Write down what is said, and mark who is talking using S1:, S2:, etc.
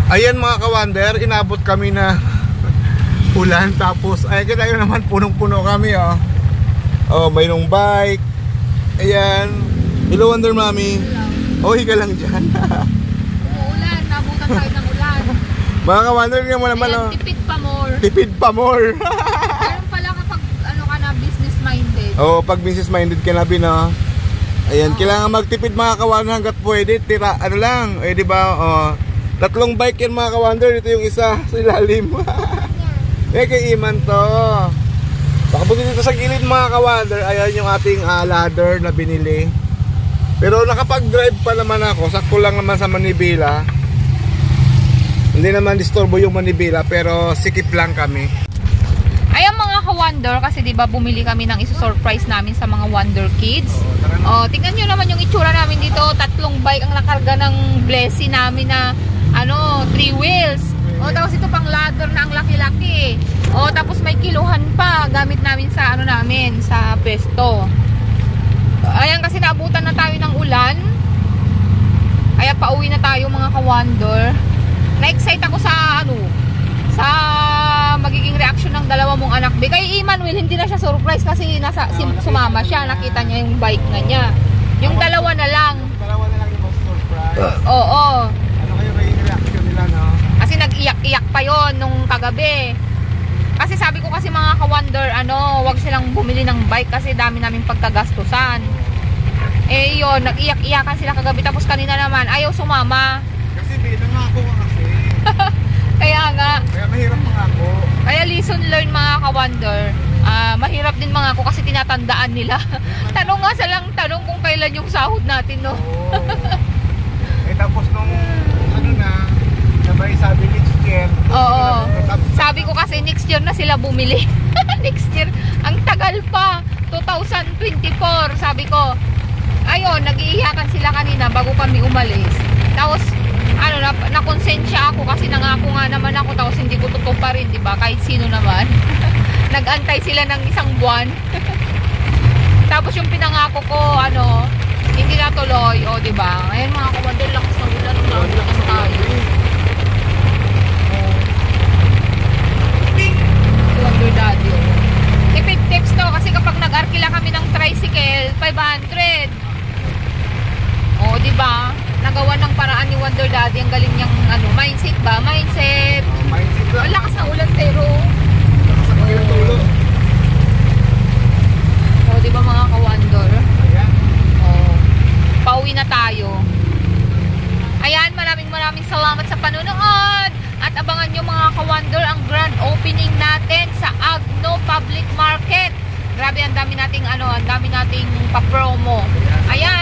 S1: Ayan mga ka-wonder, inabot kami na ulan. Tapos, ay kita yun naman, punong-puno kami oh. Oh, may nung bike. Ayan. Hello Wonder Mommy. Oh, higa lang dyan.
S2: Umuulan, nabutan tayo ng ulan.
S1: Mga ka-wonder, yun mo naman oh.
S2: Tipid pa more.
S1: Tipid pa more.
S2: Meron pala kapag ano ka na, business minded.
S1: Oh, pag business minded ka na no. Ayan, kailangan magtipid mga ka-wonder hanggat pwede. Tira, ano lang, eh di ba? Oh. Tatlong bike yan mga ka-wonder. Ito yung isa sa ilalim. Eh kay Iman to. Pakabuti dito sa gilid mga ka-wonder. Ayan yung ating ladder na binili. Pero nakapag-drive pa naman ako. Sakto lang naman sa Manibela. Hindi naman disturbo yung Manibela. Pero sikip lang kami.
S2: Ayan mga ka-wonder, kasi diba bumili kami ng isa-surprise namin sa mga Wonder Kids. Tingnan nyo naman yung itsura namin dito. Tatlong bike ang nakarga ng blessing namin na 3 wheels. Tapos ito pang ladder na ang laki-laki. Tapos may kiluhan pa gamit namin sa namin sa pesto. Ayan, kasi naabutan na tayo ng ulan. Kaya pauwi na tayo mga ka-wonder. Na-excite ako sa sa magiging reaction ng dalawa mong anak. Kay Emmanuel hindi na siya surprise kasi sumama siya, nakita niya yung bike na niya. Yung dalawa na lang.
S1: Dalawa na lang yung surprise.
S2: Oo.
S1: Ano kayo magiging reaction nila no?
S2: Kasi nag-iyak-iyak pa yon nung kagabi. Kasi sabi ko kasi mga ka-wonder, wag silang bumili ng bike kasi dami naming pagkagastusan. Eh yun, nag-iyak-iyakan sila kagabi. Tapos kanina naman, ayaw sumama.
S1: Kasi nangako ka kasi.
S2: Kaya nga.
S1: Kaya mahirap mangako.
S2: Kaya lesson learned mga ka-wonder. Mahirap din mangako kasi tinatandaan nila. Tanong nga silang tanong kung kailan yung sahod natin, no?
S1: Oo. Tapos nung sabay sabi next year.
S2: Oo. Sabi ko kasi next year na sila bumili. Next year. Ang tagal pa. 2024. Sabi ko. Ayun, nag-iiyakan sila kanina bago kami umalis. Tapos, nakonsensya ako kasi nangako nga naman ako. Tapos hindi ko totoo pa rin, diba? Kahit sino naman. Nag-antay sila ng isang buwan. Tapos yung pinangako ko, hindi natuloy. O, diba? Ngayon mga ka-wonder, lakas ng ulan. Lakas tayo. Wonder Daddy. Tipid tips to kasi kapag nag-arkila kami ng tricycle, 500. Diba? Nagawa ng paraan ni Wonder Daddy. Ang galing niyang mindset ba? Mindset.
S1: Mindset lang.
S2: Lakas na ulan pero.
S1: Lakas ang pagkatulo.
S2: Diba mga ka-wonder?
S1: Ayan.
S2: Pauwi na tayo. Ayan, maraming salamat sa panunood. At abangan nyo mga ka-wonder ang grand opening natin sa Agno Public Market. Grabe, ang dami nating pa-promo. Ayan.